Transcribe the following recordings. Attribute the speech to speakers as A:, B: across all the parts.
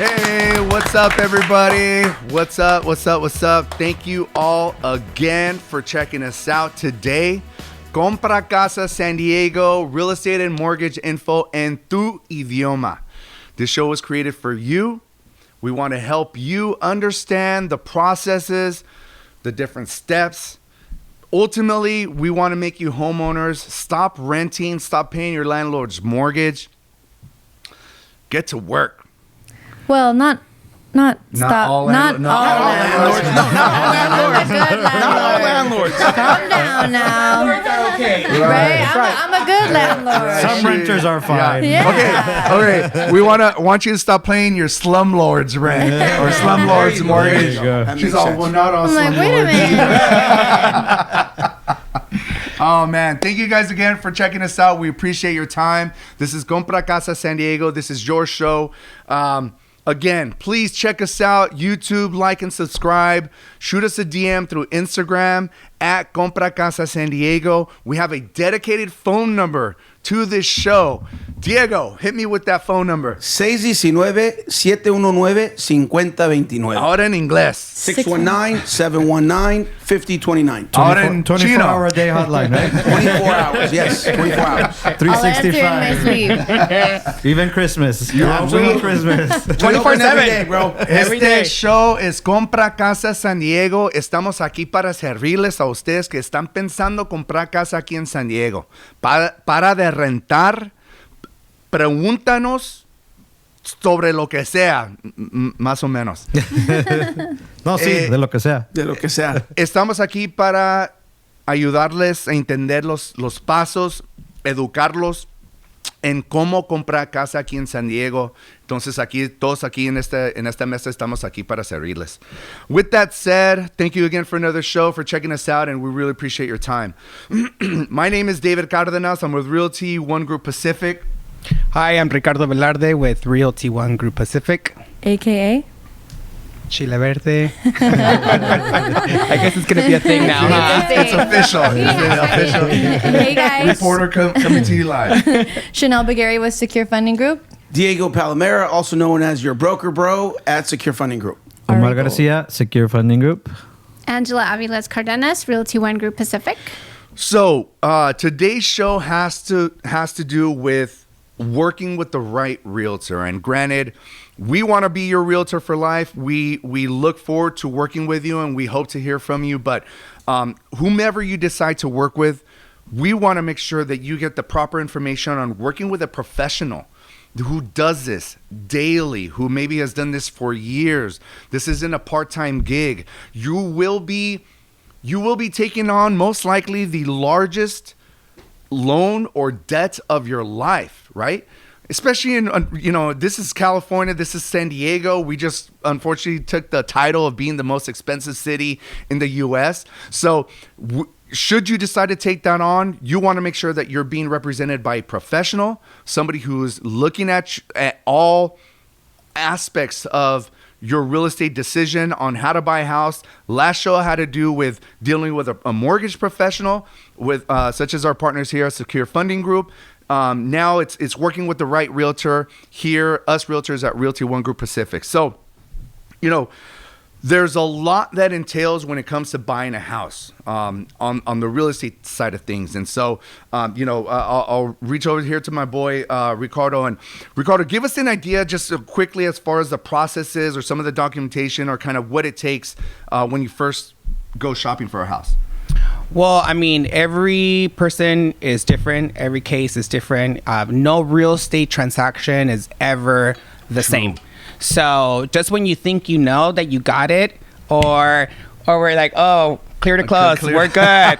A: Hey, what's up, everybody? What's up? Thank you all again for checking us out today. Compra Casa San Diego, real estate and mortgage info en tu idioma. This show was created for you. We want to help you understand the processes, the different steps. Ultimately, we want to make you homeowners. Stop renting, stop paying your landlord's mortgage. Get to work.
B: Well, not
A: Not
B: stop.
A: all
B: Not all landlords.
A: Not all landlords.
B: Calm down now.
C: Okay.
B: Right? I'm a good landlord.
D: Some renters are fine.
B: Yeah.
A: Okay. We want you to stop playing your slumlord's rent or slumlord's mortgage. She's all, well, not all
B: I'm like, wait a minute.
A: Oh, man. Thank you guys again for checking us out. We appreciate your time. This is Compra Casa San Diego. This is your show. Again, please check us out. YouTube, like and subscribe. Shoot us a DM through Instagram at Compra Casa San Diego. We have a dedicated phone number to this show. Diego, hit me with that phone number.
C: 619-719-5029.
A: Ahora en inglés.
C: 619-719-5029.
A: Ahora en
D: 24-hour-a-day hotline, right?
C: 24 hours, yes. 24 hours.
B: I'll answer in my
D: 365.
B: sleep.
D: Even Christmas. You're open on Christmas.
C: 24/7, every day, bro. Every
A: Este
C: day.
A: show es Compra Casa San Diego. Estamos aquí para servirles a ustedes que están pensando comprar casa aquí en San Diego. Para de rentar, pregúntanos sobre lo que sea, más o menos.
D: No, sí, de lo que sea.
C: De lo que sea.
A: Estamos aquí para ayudarles a entender los pasos, educarlos en cómo comprar casa aquí en San Diego. Entonces aquí, todos aquí en esta mesa estamos aquí para servirles. With that said, thank you again for another show, for checking us out, and we really appreciate your time. My name is David Cardenas. I'm with Realty One Group Pacific.
E: Hi, I'm Ricardo Velarde with Realty One Group Pacific.
B: AKA?
E: Chula Verde. I guess it's going to be a thing now, huh?
A: It's official. It's official.
B: Hey guys.
A: Reporter coming to you live.
B: Chanel Bagari with Secure Funding Group.
C: Diego Palomera, also known as your broker bro at Secure Funding Group.
D: Omar Garcia, Secure Funding Group.
F: Angela Aviles Cardenas, Realty One Group Pacific.
A: So today's show has to do with working with the right realtor. And granted, we want to be your realtor for life. We look forward to working with you, and we hope to hear from you. But whomever you decide to work with, we want to make sure that you get the proper information on working with a professional who does this daily, who maybe has done this for years. This isn't a part-time gig. You will be taking on most likely the largest loan or debt of your life, right? Especially in, this is California, this is San Diego. We just unfortunately took the title of being the most expensive city in the U.S. So should you decide to take that on, you want to make sure that you're being represented by a professional, somebody who's looking at all aspects of your real estate decision on how to buy a house. Last show had to do with dealing with a mortgage professional, with such as our partners here at Secure Funding Group. Now it's working with the right realtor here, us realtors at Realty One Group Pacific. So, there's a lot that entails when it comes to buying a house on the real estate side of things. And so, I'll reach over here to my boy, Ricardo. And Ricardo, give us an idea just quickly as far as the process is, or some of the documentation, or kind of what it takes when you first go shopping for a house.
E: Well, I mean, every person is different. Every case is different. No real estate transaction is ever the same. So just when you think you know that you got it, or we're like, oh, clear to close, we're good.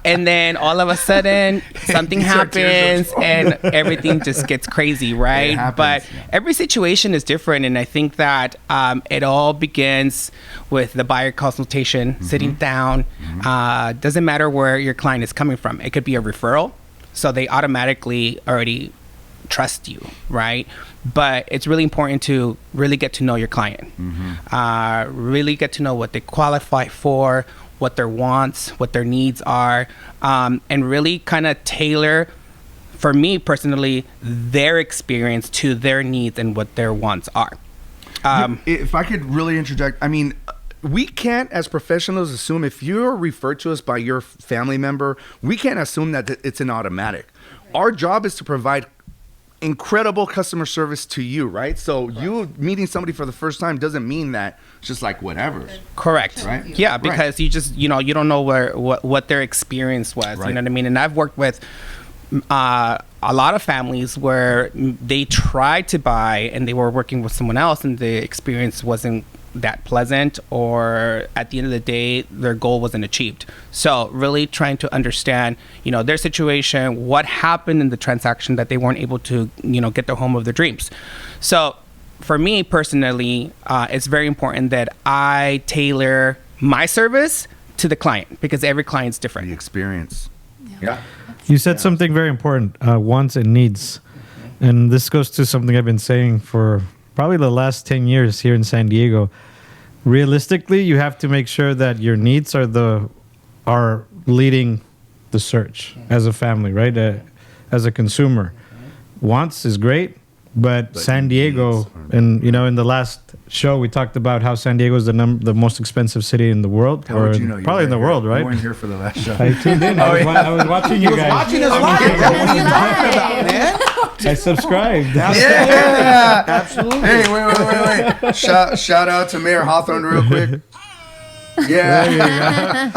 E: And then all of a sudden something happens and everything just gets crazy, right? But every situation is different. And I think that it all begins with the buyer consultation, sitting down. Doesn't matter where your client is coming from. It could be a referral. So they automatically already trust you, right? But it's really important to really get to know your client. Really get to know what they qualify for, what their wants, what their needs are, and really kind of tailor, for me personally, their experience to their needs and what their wants are.
A: If I could really interject, I mean, we can't, as professionals, assume if you're referred to us by your family member, we can't assume that it's an automatic. Our job is to provide incredible customer service to you, right? So you meeting somebody for the first time doesn't mean that it's just like whatever.
E: Correct.
A: Right?
E: Yeah, because you just, you don't know what their experience was.
A: Right.
E: You know what I mean? And I've worked with a lot of families where they tried to buy and they were working with someone else and the experience wasn't that pleasant, or at the end of the day their goal wasn't achieved. So really trying to understand their situation, what happened in the transaction that they weren't able to get the home of their dreams. So for me personally, it's very important that I tailor my service to the client, because every client's
A: The
E: different.
A: experience. Yeah.
D: You said something very important, wants and needs. And this goes to something I've been saying for probably the last 10 years here in San Diego. Realistically, you have to make sure that your needs are leading the search as a family, right? As a consumer. Wants is great, but San Diego, and in the last show we talked about how San Diego is the most expensive city in the world,
A: How would you know?
D: probably in the world, right?
A: You weren't here for the last show.
D: I tuned in. I was watching you guys.
C: Watching us live, bro. What are you talking about, man?
D: I subscribed.
A: Yeah.
C: Absolutely.
A: Hey, wait. Shout out to Mayor Hawthorne real quick. Yeah.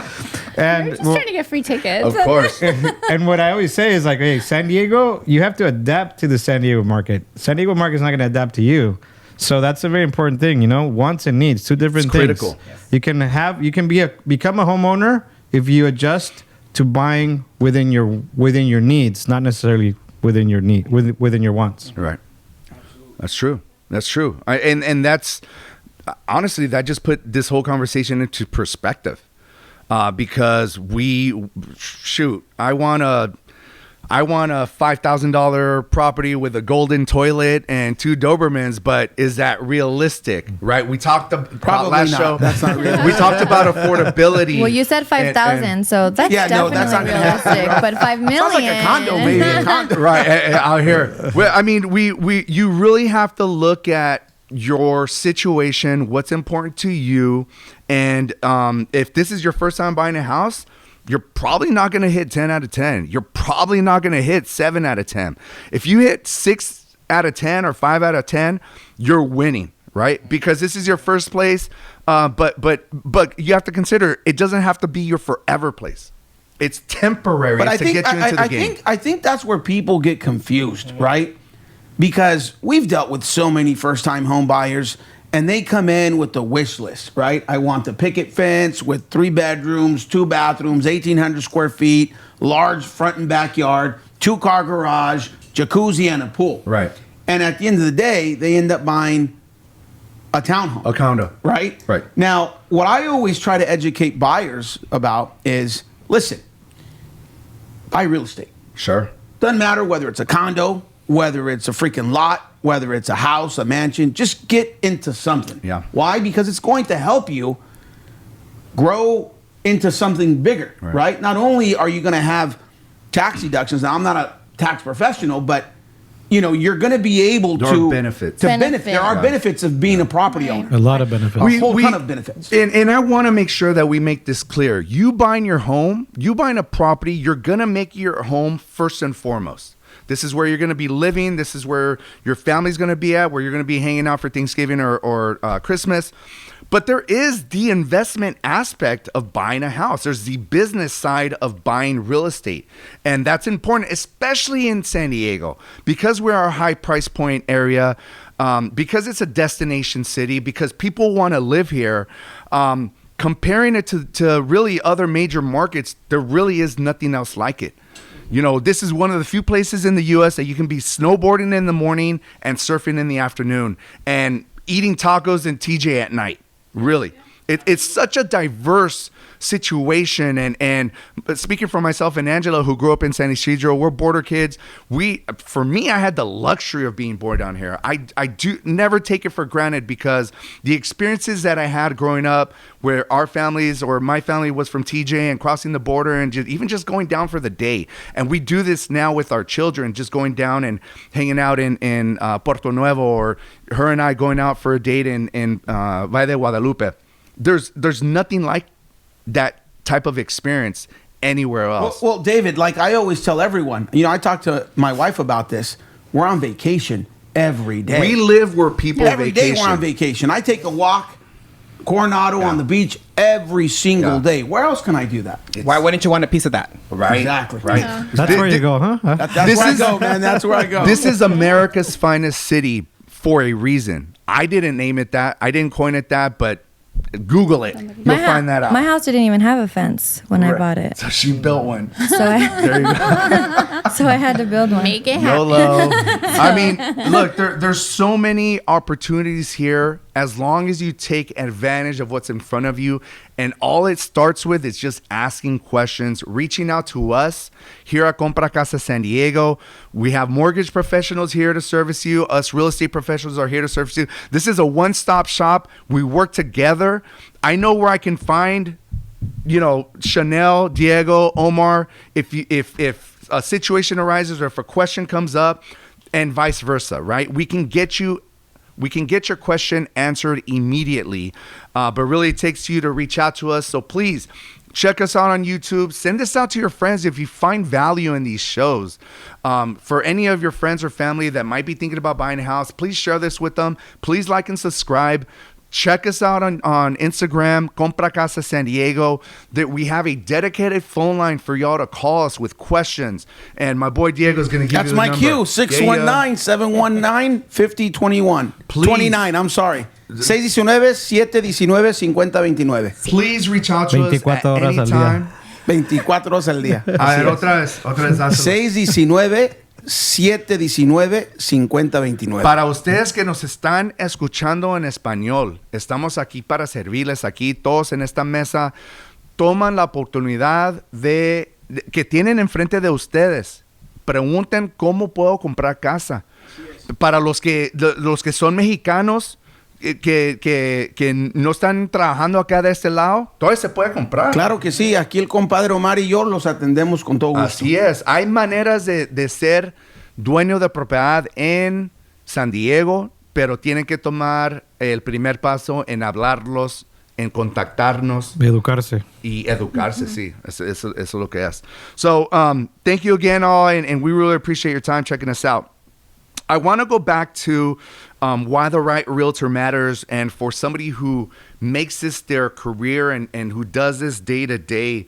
D: And
F: We're just trying to get free tickets.
A: Of course.
D: and what I always say is like, hey, San Diego, you have to adapt to the San Diego market. San Diego market is not going to adapt to you. So that's a very important thing, wants and needs, two different
A: It's
D: things.
A: critical.
D: You can become a homeowner if you adjust to buying within your needs, not necessarily within your wants.
A: Right. That's true. And that's honestly, that just put this whole conversation into perspective. Because I want a $5,000 property with a golden toilet and 2 Dobermans, but is that realistic? Right? We talked about
C: Probably
A: last
C: not.
A: show.
C: That's not realistic.
A: We talked about affordability.
B: Well, you said 5,000, so that's definitely
C: that's not gonna
B: realistic. But 5 million.
C: Sounds like a condo, maybe. A condo.
A: Right out here. Well, I mean, you really have to look at your situation, what's important to you, and if this is your first time buying a house, you're probably not going to hit 10 out of 10. You're probably not going to hit 7 out of 10. If you hit 6 out of 10 or 5 out of 10, you're winning, right? Because this is your first place, but you have to consider it doesn't have to be your forever place. It's temporary to get you into the game.
C: I think that's where people get confused, right? Because we've dealt with so many first-time home buyers, and they come in with the wish list, right? I want the picket fence with 3 bedrooms, 2 bathrooms, 1,800 square feet, large front and backyard, 2-car garage, jacuzzi, and a pool.
A: Right.
C: And at the end of the day, they end up buying a townhome.
A: A condo.
C: Right?
A: Right.
C: Now, what I always try to educate buyers about is, listen, buy real estate.
A: Sure.
C: Doesn't matter whether it's a condo, whether it's a freaking lot, whether it's a house, a mansion, just get into something.
A: Yeah.
C: Why? Because it's going to help you grow into something bigger, right? Not only are you going to have tax deductions. Now, I'm not a tax professional, but you're going to be able
A: There
C: to
A: are benefits.
C: There are benefits of being a property owner.
D: A lot of benefits.
C: A whole ton of benefits.
A: And I want to make sure that we make this clear. You buying your home, you buying a property, you're going to make your home first and foremost. This is where you're going to be living. This is where your family's going to be at, where you're going to be hanging out for Thanksgiving or Christmas. But there is the investment aspect of buying a house. There's the business side of buying real estate. And that's important, especially in San Diego, because we're a high price point area, because it's a destination city, because people want to live here. Comparing it to really other major markets, there really is nothing else like it. This is one of the few places in the U.S. that you can be snowboarding in the morning and surfing in the afternoon and eating tacos and TJ at night. Really. It's such a diverse situation. And but speaking for myself and Angela, who grew up in San Isidro, we're border kids. For me, I had the luxury of being born down here. I do never take it for granted, because the experiences that I had growing up, where our families or my family was from TJ and crossing the border and even just going down for the day. And we do this now with our children, just going down and hanging out in Puerto Nuevo, or her and I going out for a date in Valle de Guadalupe. There's nothing like that type of experience anywhere else.
C: Well, David, like I always tell everyone, I talk to my wife about this. We're on vacation every day.
A: We live where people
C: Every
A: vacation.
C: day we're on vacation. I take a walk, Coronado on the beach every single day. Where else can I do that?
E: Why wouldn't you want a piece of that?
A: Right.
C: Exactly.
A: Right.
F: Yeah.
D: That's where you go, huh?
C: That's where I go, man. That's where I go.
A: This is America's finest city for a reason. I didn't name it that. I didn't coin it that, but Google it. You'll find that out.
B: My house didn't even have a fence when I
A: Right.
B: bought it.
A: So she built one.
B: So I,
A: There you go.
B: so I had to build one.
F: Make it happen.
A: YOLO. I mean, look, there's so many opportunities here, as long as you take advantage of what's in front of you. And all it starts with is just asking questions, reaching out to us here at Compra Casa San Diego. We have mortgage professionals here to service you. Us real estate professionals are here to service you. This is a one-stop shop. We work together. I know where I can find, Chanel, Diego, Omar, if a situation arises or if a question comes up, and vice versa, right? We can get your question answered immediately, but really it takes you to reach out to us. So please check us out on YouTube. Send this out to your friends if you find value in these shows. For any of your friends or family that might be thinking about buying a house, please share this with them. Please like and subscribe. Check us out on Instagram, Compra Casa San Diego. That we have a dedicated phone line for y'all to call us with questions. And my boy Diego's going to give
C: That's
A: you the
C: my
A: number.
C: cue. 619-719-5021.
A: Please.
C: 29, I'm sorry. 619-719-5029.
A: Please reach out to us
D: 24
A: at
D: horas
A: any
D: al día.
A: time.
C: 24 horas al día.
A: A ver, otra vez.
C: dáselo. 619-719-5029.
A: Para ustedes que nos están escuchando en español, estamos aquí para servirles. Aquí todos en esta mesa toman la oportunidad que tienen enfrente de ustedes. Pregunten cómo puedo comprar casa. Para los que son mexicanos que no están trabajando acá de este lado, todo se puede comprar.
C: Claro que sí, aquí el compadre Omar y yo los atendemos con todo gusto.
A: Así es. Hay maneras de ser dueño de propiedad en San Diego, pero tienen que tomar el primer paso en hablarlos, en contactarnos
D: Educarse.
A: y educarse. Sí, eso es lo que es. So, thank you again all, and we really appreciate your time checking us out. I want to go back to why the right realtor matters, and for somebody who makes this their career and who does this day to day.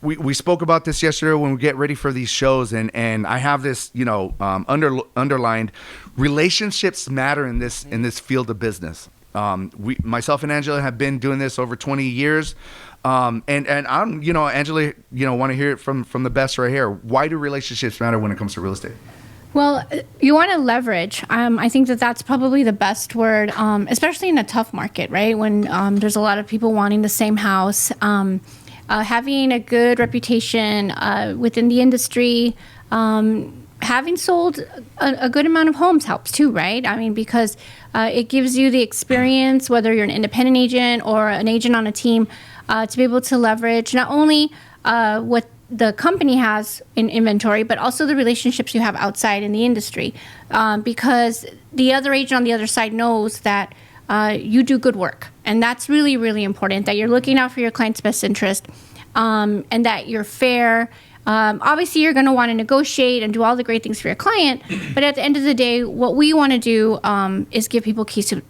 A: We spoke about this yesterday when we get ready for these shows, and I have this, underlined. Relationships matter in this field of business. Myself and Angela have been doing this over 20 years. And I'm, Angela, want to hear it from the best right here. Why do relationships matter when it comes to real estate?
F: Well, you want to leverage. I think that's probably the best word, especially in a tough market, right? When there's a lot of people wanting the same house. Having a good reputation within the industry, having sold a good amount of homes helps too, right? I mean, because it gives you the experience, whether you're an independent agent or an agent on a team, to be able to leverage not only what the company has in inventory, but also the relationships you have outside in the industry. Because the other agent on the other side knows that you do good work. And that's really, really important, that you're looking out for your client's best interest, and that you're fair. Obviously, you're going to want to negotiate and do all the great things for your client. But at the end of the day, what we want to do is give people keys to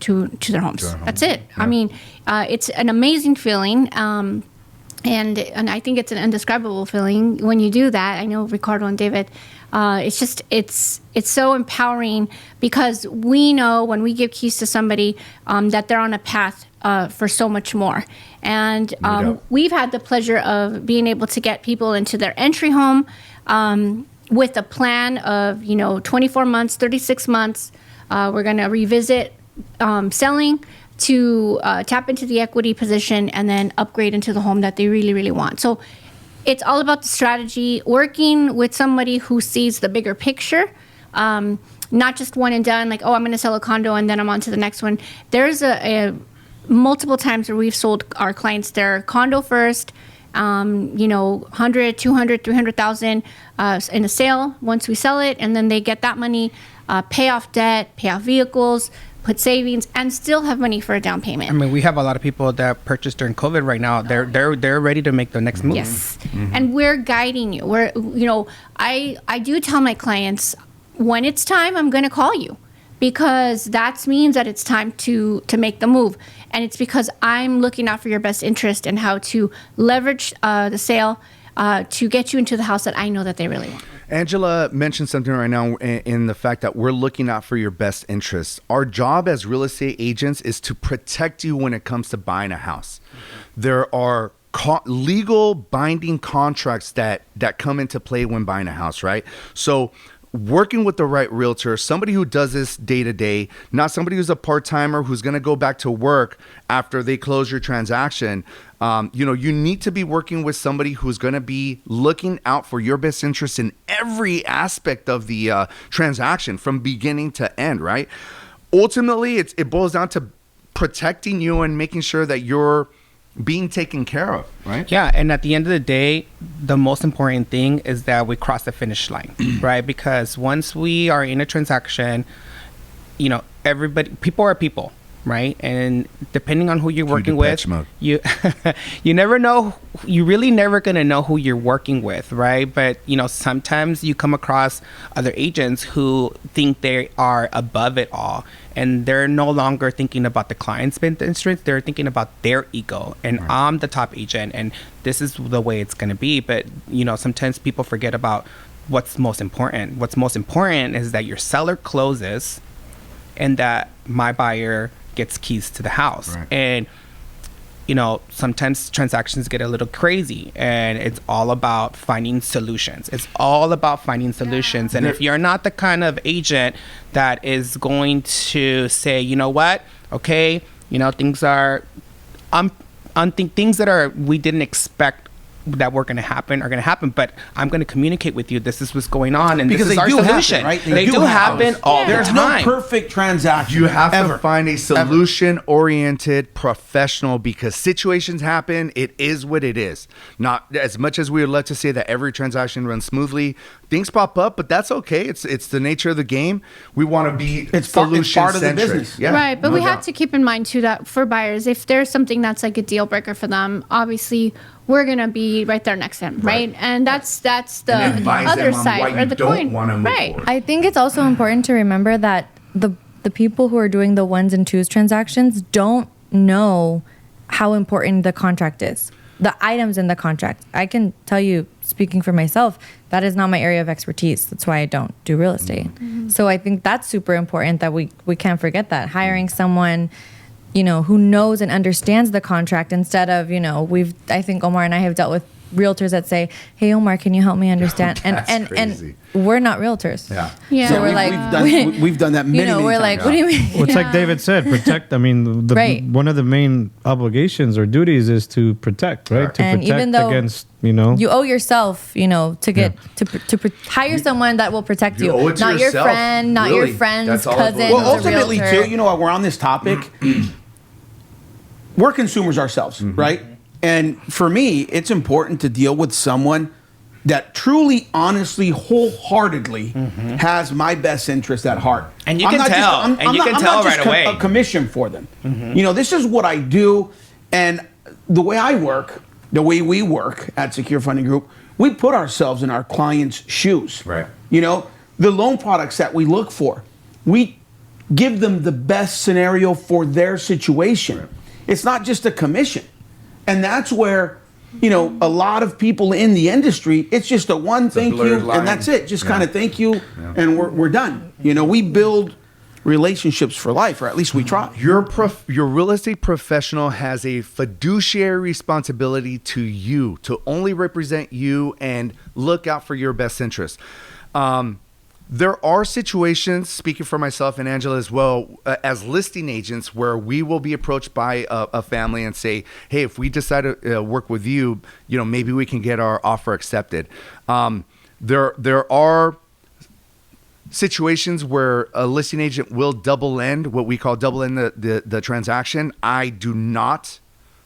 F: their homes. That's it. Yeah. I mean, it's an amazing feeling. And I think it's an indescribable feeling when you do that. I know Ricardo and David, it's so empowering, because we know when we give keys to somebody that they're on a path for so much more. And we've had the pleasure of being able to get people into their entry home with a plan of 24 months, 36 months. We're going to revisit selling to tap into the equity position and then upgrade into the home that they really, really want. So it's all about the strategy, working with somebody who sees the bigger picture, not just one and done, like, oh, I'm going to sell a condo and then I'm on to the next one. There's a multiple times where we've sold our clients their condo first, 100, 200, 300,000 in a sale once we sell it, and then they get that money, pay off debt, pay off vehicles, put savings, and still have money for a down payment.
E: I mean, we have a lot of people that purchased during COVID right now. They're ready to make the next move.
F: Yes, and we're guiding you. I do tell my clients, when it's time, I'm going to call you, because that means that it's time to make the move. And it's because I'm looking out for your best interest and how to leverage the sale to get you into the house that I know that they really want.
A: Angela mentioned something right now in the fact that we're looking out for your best interests. Our job as real estate agents is to protect you when it comes to buying a house. There are legal binding contracts that come into play when buying a house, right? So working with the right realtor, somebody who does this day to day, not somebody who's a part-timer who's going to go back to work after they close your transaction. You need to be working with somebody who's going to be looking out for your best interest in every aspect of the transaction from beginning to end, right? Ultimately, it boils down to protecting you and making sure that you're being taken care of, right?
E: Yeah, and at the end of the day, the most important thing is that we cross the finish line, right? Because once we are in a transaction, people are people, right? And depending on who you're working with, you never know. You really never gonna know who you're working with, right? But sometimes you come across other agents who think they are above it all, and they're no longer thinking about the client's best interest. They're thinking about their ego. And right. I'm the top agent, and this is the way it's gonna be. But sometimes people forget about what's most important. What's most important is that your seller closes, and that my buyer gets keys to the house. Right. And sometimes transactions get a little crazy, and it's all about finding solutions. Yeah. And if you're not the kind of agent that is going to say, you know what, okay, things are things that are we didn't expect that were going to happen are going to happen, but I'm going to communicate with you. This is what's going on, and
C: because
E: this is our solution.
C: Happen, right?
E: They do happen all the time.
C: There's no perfect transaction.
A: You have to find a solution-oriented professional, because situations happen. It is what it is. Not as much as we would love to say that every transaction runs smoothly. Things pop up, but that's okay. It's the nature of the game. We want to be solution-centric.
C: Part of the business.
A: Yeah,
F: right, but we have to keep in mind too that for buyers, if there's something that's like a deal breaker for them, obviously we're gonna be right there next to them, right? And that's the other side or the coin, right?
B: I think it's also important to remember that the people who are doing the ones and twos transactions don't know how important the contract is, the items in the contract. I can tell you, speaking for myself, that is not my area of expertise. That's why I don't do real estate. Mm-hmm. So I think that's super important that we can't forget that. Hiring someone who knows and understands the contract, instead of, I think Omar and I have dealt with realtors that say, hey, Omar, can you help me understand? And we're not realtors.
F: Yeah.
B: So
C: we've done that many
B: we're
C: times.
B: like, what do you mean?
D: Well, it's like David said, protect. I mean,
B: right.
D: One of the main obligations or duties is to protect, right? To
B: and
D: protect
B: even though
D: against,
B: you owe yourself, to get to hire someone that will protect you,
A: owe it to
B: not
A: yourself.
B: your friend, not your friend's cousin.
C: Well, ultimately,
B: realtor.
C: too, while we're on this topic, we're consumers ourselves, right? And for me, it's important to deal with someone that truly, honestly, wholeheartedly has my best interest at heart.
E: And you can tell. I'm not just
C: a commission for them. This is what I do. And the way I work, the way we work at Secure Funding Group, we put ourselves in our clients' shoes.
A: Right.
C: The loan products that we look for, we give them the best scenario for their situation. Right. It's not just a commission. And that's where, a lot of people in the industry, it's just a one thank you line. And that's it. Just kind of thank you and we're done. We build relationships for life, or at least we try.
A: Your real estate professional has a fiduciary responsibility to you, to only represent you and look out for your best interests. There are situations, speaking for myself and Angela as well, as listing agents, where we will be approached by a family and say, "Hey, if we decide to work with you, maybe we can get our offer accepted." There are situations where a listing agent will double end, what we call double end the transaction.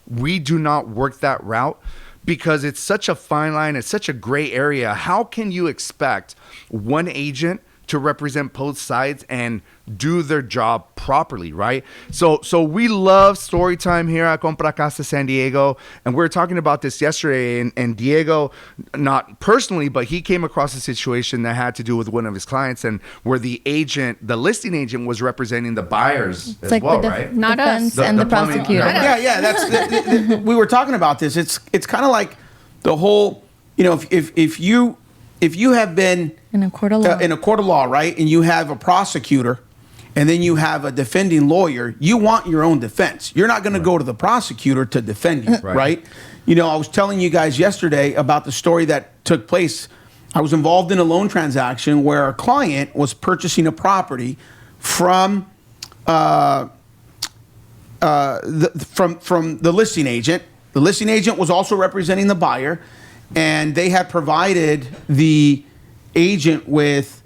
A: We do not work that route, because it's such a fine line. It's such a gray area. How can you expect one agent to represent both sides and do their job properly, right? So we love story time here at Compra Casa San Diego, and we were talking about this yesterday, and Diego, not personally, but he came across a situation that had to do with one of his clients, and where the listing agent was representing the buyers as well, right?
F: Not us.
B: Defense and the
A: plumbing-
B: prosecutor.
C: Yeah. That's we were talking about this. It's kind of like the whole, if you have been
B: In a court of law.
C: in a court of law, right, and you have a prosecutor, and then you have a defending lawyer, you want your own defense. You're not going to go to the prosecutor to defend you, right? I was telling you guys yesterday about the story that took place. I was involved in a loan transaction where a client was purchasing a property from the listing agent. The listing agent was also representing the buyer, and they had provided the agent with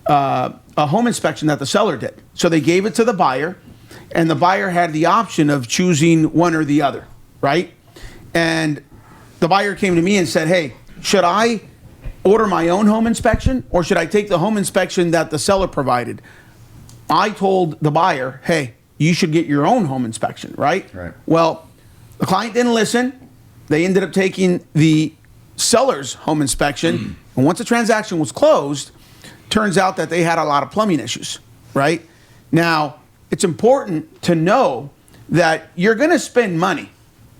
C: a home inspection that the seller did. So they gave it to the buyer, and the buyer had the option of choosing one or the other, right? And the buyer came to me and said, "Hey, should I order my own home inspection, or should I take the home inspection that the seller provided?" I told the buyer, "Hey, you should get your own home inspection," right?
A: Right.
C: Well, the client didn't listen. They ended up taking the seller's home inspection. And once the transaction was closed, turns out that they had a lot of plumbing issues, right? Now, it's important to know that you're going to spend money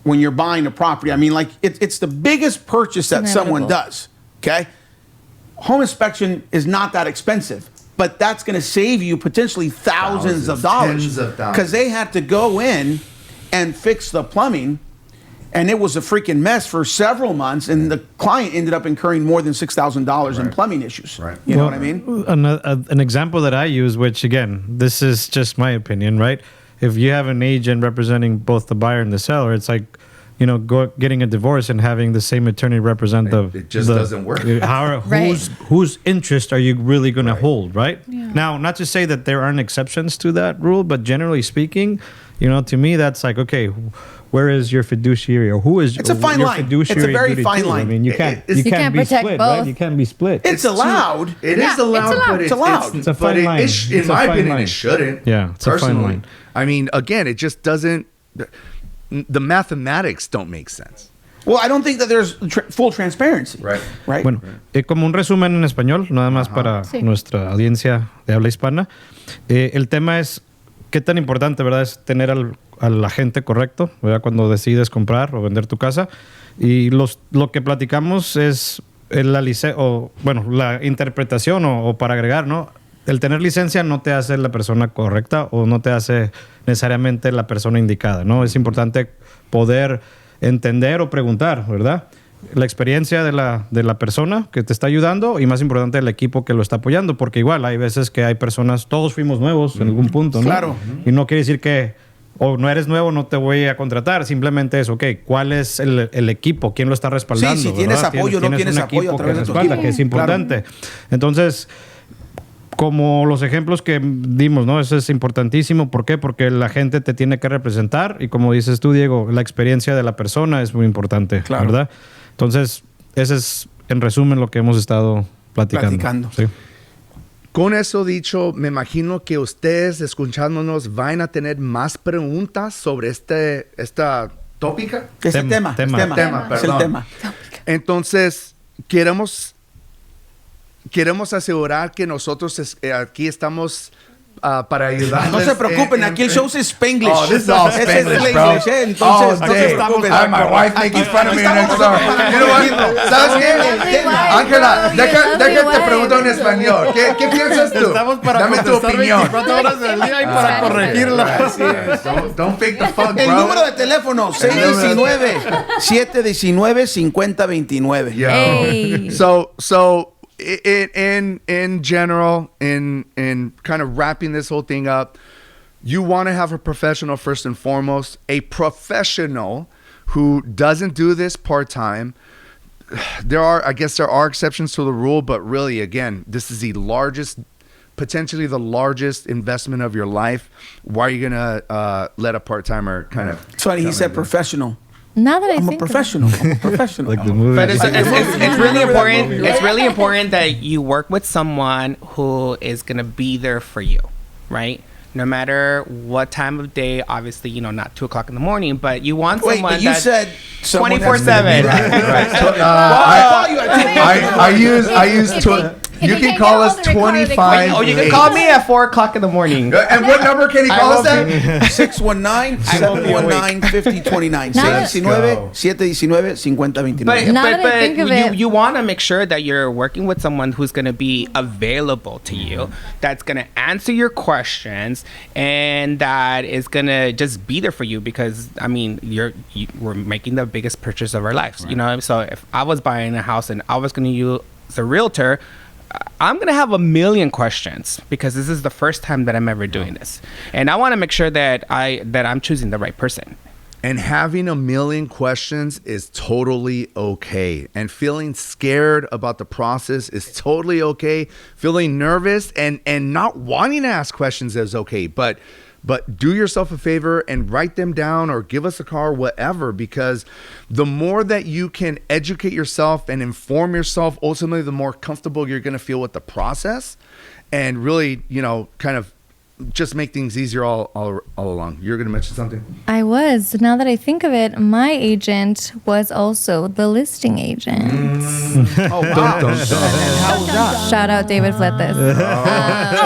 C: when you're buying a property. I mean, like, it's the biggest purchase that someone
B: Inevitable.
C: does, okay? Home inspection is not that expensive, but that's going to save you potentially thousands of dollars.
A: Tens of thousands.
C: Because they had to go in and fix the plumbing, and it was a freaking mess for several months, and the client ended up incurring more than $6,000 in plumbing issues.
A: Right.
C: You know what I mean?
D: An example that I use, which again, this is just my opinion, right? If you have an agent representing both the buyer and the seller, it's like, getting a divorce and having the same attorney represent
A: It just doesn't work.
B: Right.
D: Whose interest are you really going to hold, right? Now, not to say that there aren't exceptions to that rule, but generally speaking, to me, that's like, okay, where is your fiduciary, or who is
C: It's a fine
D: your
C: line.
D: fiduciary
C: It's a very
D: duty
C: fine
D: to?
C: line.
D: I mean, you can't
A: You
B: can't
D: be
B: protect
D: split,
B: both.
D: right? You can't be split.
C: It's allowed.
A: It
F: Yeah,
A: is allowed,
F: it's allowed.
A: but
C: It's allowed.
D: It's a
A: but
D: fine line.
A: in
D: It's a
A: my
D: fine
A: opinion,
D: line.
A: it shouldn't.
D: Yeah, it's a fine
A: personally.
D: line.
A: I mean, again, it just doesn't. The mathematics don't make sense.
C: Well, I don't think that there's full transparency.
A: Right.
C: Right?
D: Bueno, como un resumen en español, nada más para
F: Sí.
D: nuestra audiencia de habla hispana. El tema es qué tan importante, ¿verdad?, es tener al agente correcto, ¿verdad?, cuando decides comprar o vender tu casa. Y lo que platicamos es la interpretación o para agregar, ¿no? El tener licencia no te hace la persona correcta o no te hace necesariamente la persona indicada, ¿no? Es importante poder entender o preguntar, ¿verdad?, la experiencia de la persona que te está ayudando, y más importante el equipo que lo está apoyando, porque igual hay veces que hay personas, todos fuimos nuevos en algún punto, ¿no?
C: Claro.
D: Y no quiere decir que o no eres nuevo, no te voy a contratar, simplemente es, ok, ¿cuál es el equipo? ¿Quién lo está respaldando?
C: Sí, si tienes
D: ¿verdad?
C: apoyo o no tienes
D: un
C: apoyo
D: equipo
C: a través
D: que
C: de tu
D: respalda,
C: equipo.
D: que es importante. Entonces, como los ejemplos que dimos, ¿no? Eso es importantísimo. ¿Por qué? Porque la gente te tiene que representar, y como dices tú, Diego, la experiencia de la persona es muy importante,
C: Claro.
D: ¿verdad? Entonces, ese es, en resumen, lo que hemos estado platicando. Sí.
A: Con eso dicho, me imagino que ustedes, escuchándonos, van a tener más preguntas sobre esta tópica.
C: Es el tema.
D: Tema.
C: Es el
A: Perdón.
C: tema.
A: Entonces, queremos asegurar que nosotros aquí estamos para ayudarles.
C: No se preocupen, aquí el show es Spanglish.
A: Oh, this is all
C: Ese es
A: Spanglish,
C: el
A: bro.
C: English, Entonces,
A: All
C: no se
A: day.
C: preocupen.
A: I have my wife making fun of me next door. You know what? ¿Sabes qué? Ángela, deja te pregunto en español. ¿Qué piensas tú? Dame tu opinión.
D: horas del día y
F: para corregirla.
A: Así es. Don't fake the funk,
C: El
A: bro.
C: número de teléfono, 619-719-5029.
A: Yo.
B: Hey.
A: So in general, in kind of wrapping this whole thing up, you want to have a professional first and foremost, a professional who doesn't do this part-time. I guess there are exceptions to the rule, but really, again, this is potentially the largest investment of your life. Why are you gonna let a part-timer kind of?
C: It's funny, he said professional.
B: Now that I
C: I'm a
B: think of it.
C: professional. I'm a professional.
D: Like the movie.
E: But it's really important. It's really important that you work with someone who is gonna be there for you, right? No matter what time of day. Obviously, not 2:00 in the morning, but you want
C: Wait,
E: someone
C: but you
E: that
C: said
E: 24/7.
A: I use. You can call us 25.
E: Oh, you can call me at 4:00 in the morning.
A: And what number can he call us at?
C: 619-719-5029.
B: Now-
C: 619-719-5029.
E: But,
B: Now that I think of it-
E: you want to make sure that you're working with someone who's going to be available to you, that's going to answer your questions, and that is going to just be there for you because, I mean, we're making the biggest purchase of our lives, So if I was buying a house and I was going to use a realtor, I'm going to have a million questions because this is the first time that I'm ever doing this. And I want to make sure that I'm choosing the right person.
A: And having a million questions is totally okay. And feeling scared about the process is totally okay. Feeling nervous and not wanting to ask questions is okay. But do yourself a favor and write them down or give us a call or whatever, because the more that you can educate yourself and inform yourself, ultimately, the more comfortable you're going to feel with the process and really, kind of just make things easier all along. You're going to mention something?
B: I was. Now that I think of it, my agent was also the listing agent.
C: Oh, wow. And how was that?
B: Shout out David Fletes.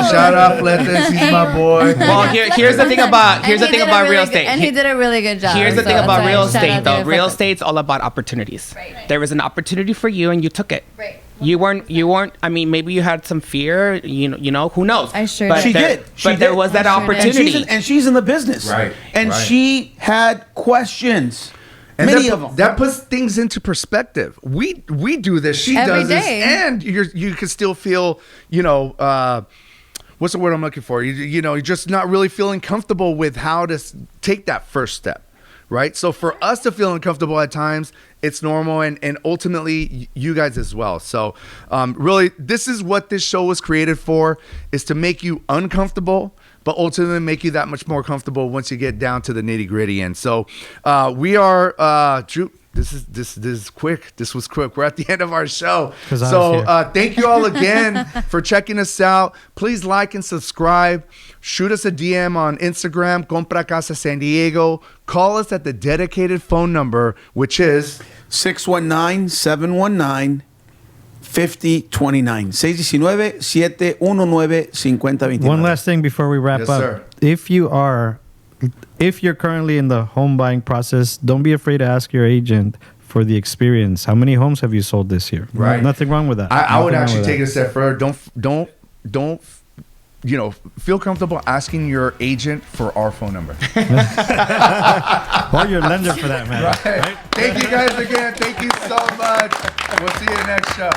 A: Shout out Fletes, he's my boy.
E: Well, here's the thing about real estate.
B: And he did a really good job.
E: Here's the thing
B: So
E: about
B: that's why
E: real
B: shout
E: estate,
B: out
E: though.
B: David
E: Real
B: Fletes.
E: estate's all about opportunities.
F: Right.
E: There was an opportunity for you, and you took it.
F: Right.
E: You weren't. I mean, maybe you had some fear. Who knows?
B: I sure
E: But
B: did.
E: there
C: She did.
E: was that
B: I sure did.
E: opportunity.
C: And she's in the business.
A: Right,
C: And
A: right.
C: she had questions.
A: And
C: Many
A: that,
C: of them.
A: that puts things into perspective. We do this. She
B: Every
A: does this,
B: day.
A: and you can still feel, what's the word I'm looking for? You're just not really feeling comfortable with how to take that first step, right? So for us to feel uncomfortable at times, it's normal, and ultimately you guys as well. So really, this is what this show was created for: is to make you uncomfortable, but ultimately make you that much more comfortable once you get down to the nitty gritty. And so we are, Drew, this is quick. This was quick. We're at the end of our show.
D: 'Cause I was
A: So
D: here.
A: thank you all again for checking us out. Please like and subscribe. Shoot us a DM on Instagram, Compra Casa San Diego. Call us at the dedicated phone number, which is
C: 619-719-5029. 619-719-5029.
D: One last thing before we wrap
A: Yes,
D: up.
A: sir.
D: If you're currently in the home buying process, don't be afraid to ask your agent for the experience. How many homes have you sold this year?
A: Right.
D: Nothing wrong with that.
A: I would
D: Nothing wrong
A: actually
D: with
A: take
D: that.
A: it a step further. Don't feel comfortable asking your agent for our phone number.
D: Or your lender for that matter.
A: Right. Thank you guys again. Thank you so much. We'll see you next show.